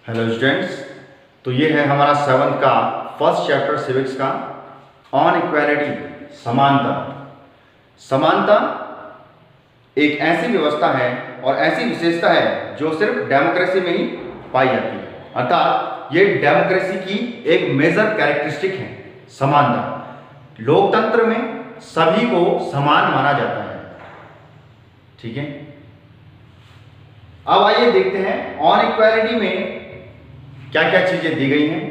Hello students, तो ये है हमारा 7th का फर्स्ट चैप्टर सिविक्स का ऑन इक्वालिटी, समानता। समानता एक ऐसी व्यवस्था है और ऐसी विशेषता है जो सिर्फ डेमोक्रेसी में ही पाई जाती है, अर्थात ये डेमोक्रेसी की एक मेजर कैरेक्टरिस्टिक है समानता। लोकतंत्र में सभी को समान माना जाता है। ठीक है, अब आइए देखते हैं ऑन इक्वालिटी में क्या क्या चीजें दी गई हैं।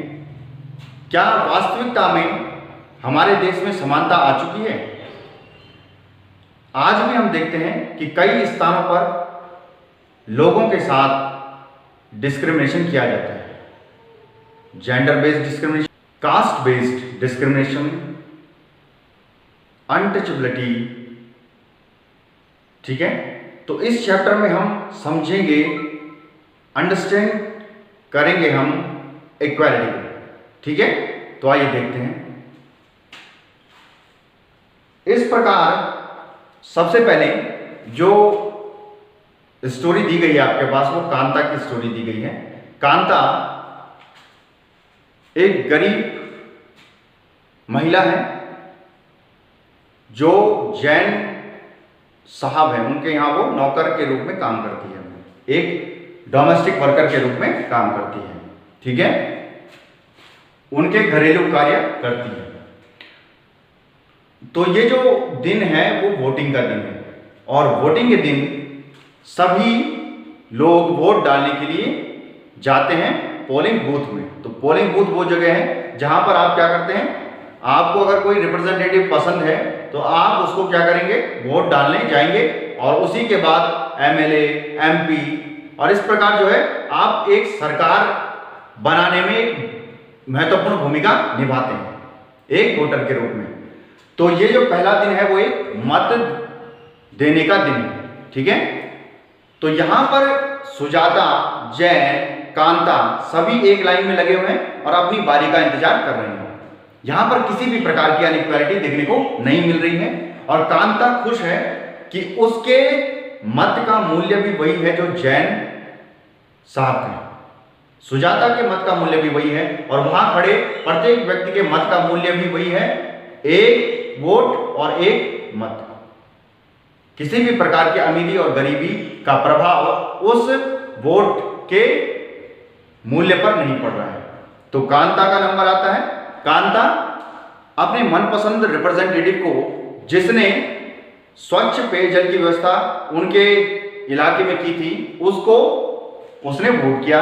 क्या वास्तविकता में हमारे देश में समानता आ चुकी है? आज भी हम देखते हैं कि कई स्थानों पर लोगों के साथ डिस्क्रिमिनेशन किया जाता है। Gender based discrimination, caste based discrimination, untouchability. ठीक है, तो इस चैप्टर में हम समझेंगे, अंडरस्टैंड करेंगे हम इक्वालिटी को। ठीक है, तो आइए देखते हैं। इस प्रकार सबसे पहले जो स्टोरी दी गई है आपके पास, वो कांता की स्टोरी दी गई है। कांता एक गरीब महिला है जो जैन साहब है, उनके यहां वो नौकर के रूप में काम करती है, एक डोमेस्टिक वर्कर के रूप में काम करती है। ठीक है, उनके घरेलू कार्य करती है। तो ये जो दिन है वो वोटिंग का दिन है, और वोटिंग के दिन सभी लोग वोट डालने के लिए जाते हैं पोलिंग बूथ में। तो पोलिंग बूथ वो जगह है जहां पर आप क्या करते हैं, आपको अगर कोई रिप्रेजेंटेटिव पसंद है तो आप उसको क्या करेंगे, वोट डालने जाएंगे, और उसी के बाद एमएलए, एमपी, और इस प्रकार जो है आप एक सरकार बनाने में एक महत्वपूर्ण भूमिका निभाते हैं एक वोटर के रूप में। तो ये जो पहला दिन है वो एक मत देने का दिन है। ठीक है, तो यहां पर सुजाता, जैन, कांता सभी एक लाइन में लगे हुए हैं और अपनी बारी का इंतजार कर रहे हैं। यहां पर किसी भी प्रकार की अनइक्वालिटी देखने को नहीं मिल रही है, और कांता खुश है कि उसके मत का मूल्य भी वही है जो जैन साहब का, सुजाता के मत का मूल्य भी वही है, और वहां खड़े प्रत्येक व्यक्ति के मत का मूल्य भी वही है, एक वोट और एक मत। किसी भी प्रकार की अमीरी और गरीबी का प्रभाव उस वोट के मूल्य पर नहीं पड़ रहा है। तो कांता का नंबर आता है। कांता अपने मनपसंद रिप्रेजेंटेटिव को, जिसने स्वच्छ पेयजल की व्यवस्था उनके इलाके में की थी, उसको उसने वोट किया।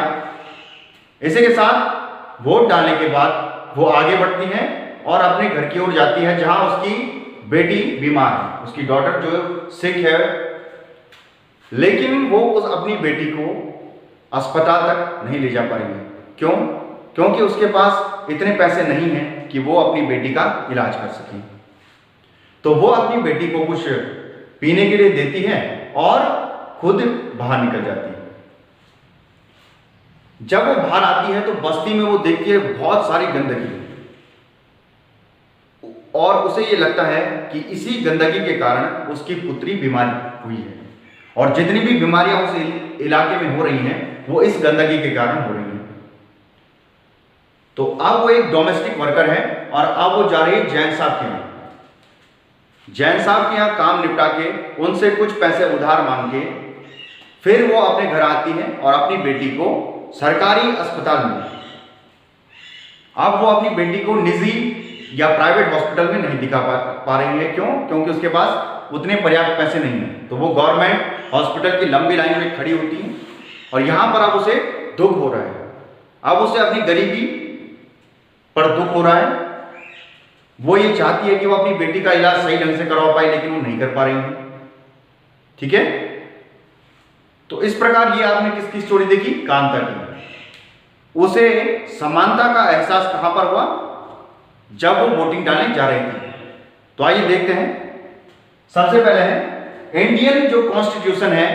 इसी के साथ वोट डालने के बाद वो आगे बढ़ती है और अपने घर की ओर जाती है, जहां उसकी बेटी बीमार है, उसकी डॉटर जो सिक है, लेकिन वो उस अपनी बेटी को अस्पताल तक नहीं ले जा पा रही है। क्यों? क्योंकि उसके पास इतने पैसे नहीं हैं कि वो अपनी बेटी का इलाज कर सके। तो वो अपनी बेटी को कुछ पीने के लिए देती है और खुद बाहर निकल जाती है। जब वो बाहर आती है तो बस्ती में वो देखती है बहुत सारी गंदगी, और उसे ये लगता है कि इसी गंदगी के कारण उसकी पुत्री बीमार हुई है, और जितनी भी बीमारियां उस इलाके में हो रही हैं वो इस गंदगी के कारण हो रही हैं। तो अब वो एक डोमेस्टिक वर्कर है और अब वो जा रही है जैन साहब के यहाँ। जैन साहब के यहाँ काम निपटा के उनसे कुछ पैसे उधार मांग के फिर वो अपने घर आती है और अपनी बेटी को सरकारी अस्पताल में, अब वो अपनी बेटी को निजी या प्राइवेट हॉस्पिटल में नहीं दिखा पा रही है। क्यों? क्योंकि उसके पास उतने पर्याप्त पैसे नहीं हैं। तो वो गवर्नमेंट हॉस्पिटल की लंबी लाइन में खड़ी होती है, और यहां पर अब उसे दुख हो रहा है। अब उसे अपनी गरीबी पर दुख हो रहा है। वो ये चाहती है कि वो अपनी बेटी का इलाज सही ढंग से करवा पाए, लेकिन वो नहीं कर पा रही है। ठीक है, तो इस प्रकार ये आपने किसकी स्टोरी देखी? कांता की। उसे समानता का एहसास कहां पर हुआ? जब वो वोटिंग डालने जा रही थी। तो आइए देखते हैं। सबसे पहले है इंडियन जो कॉन्स्टिट्यूशन है,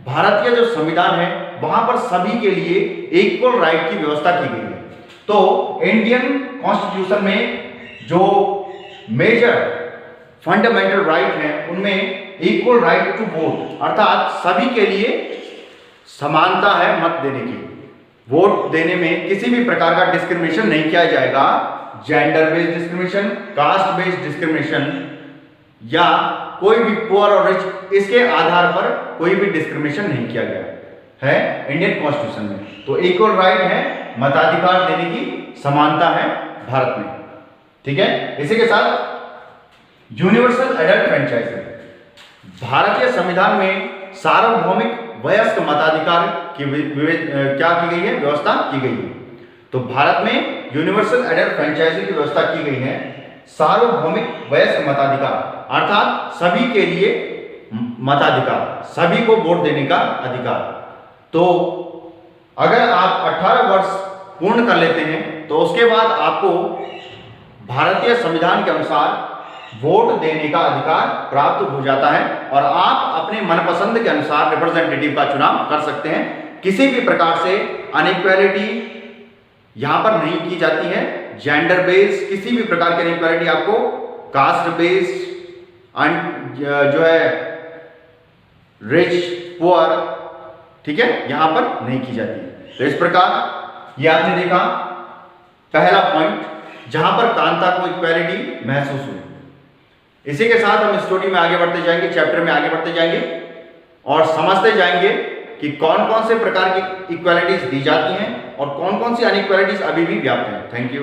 भारतीय जो संविधान है, वहां पर सभी के लिए इक्वल राइट की व्यवस्था की गई है। तो इंडियन कॉन्स्टिट्यूशन में जो मेजर फंडामेंटल राइट है उनमें इक्वल राइट टू वोट, अर्थात सभी के लिए समानता है मत देने की। वोट देने में किसी भी प्रकार का डिस्क्रिमिनेशन नहीं किया जाएगा, gender based discrimination, caste based discrimination या कोई भी पुअर और रिच, इसके आधार पर कोई भी डिस्क्रिमिनेशन नहीं किया गया है इंडियन कॉन्स्टिट्यूशन में। तो इक्वल राइट है, मताधिकार देने की समानता है भारत में, ठीक है। इसी के साथ यूनिवर्सल एडल्ट फ्रेंचाइज, भारतीय संविधान में सार्वभौमिक वयस्क मताधिकार की क्या की गई है, व्यवस्था की गई है। तो भारत में यूनिवर्सल एडल्ट फ्रेंचाइजी की व्यवस्था की गई है, सार्वभौमिक वयस्क मताधिकार अर्थात सभी के लिए मताधिकार, सभी को वोट देने का अधिकार। तो अगर आप 18 वर्ष पूर्ण कर लेते हैं तो उसके बाद आपको भारतीय संविधान के अनुसार वोट देने का अधिकार प्राप्त हो जाता है और आप अपने मनपसंद के अनुसार रिप्रेजेंटेटिव का चुनाव कर सकते हैं। किसी भी प्रकार से अनइक्वालिटी यहां पर नहीं की जाती है, जेंडर बेस्ड किसी भी प्रकार की अनइक्वालिटी आपको कास्ट बेस्ड जो है रिच पुअर, ठीक है, यहां पर नहीं की जाती है। तो इस प्रकार ये आपने देखा पहला पॉइंट जहां पर कांता को इक्वालिटी महसूस हुई। इसी के साथ हम स्टोरी में आगे बढ़ते जाएंगे, चैप्टर में आगे बढ़ते जाएंगे और समझते जाएंगे कि कौन कौन से प्रकार की इक्वालिटीज दी जाती हैं और कौन कौन सी अनइक्वालिटीज अभी भी व्याप्त हैं। Thank you.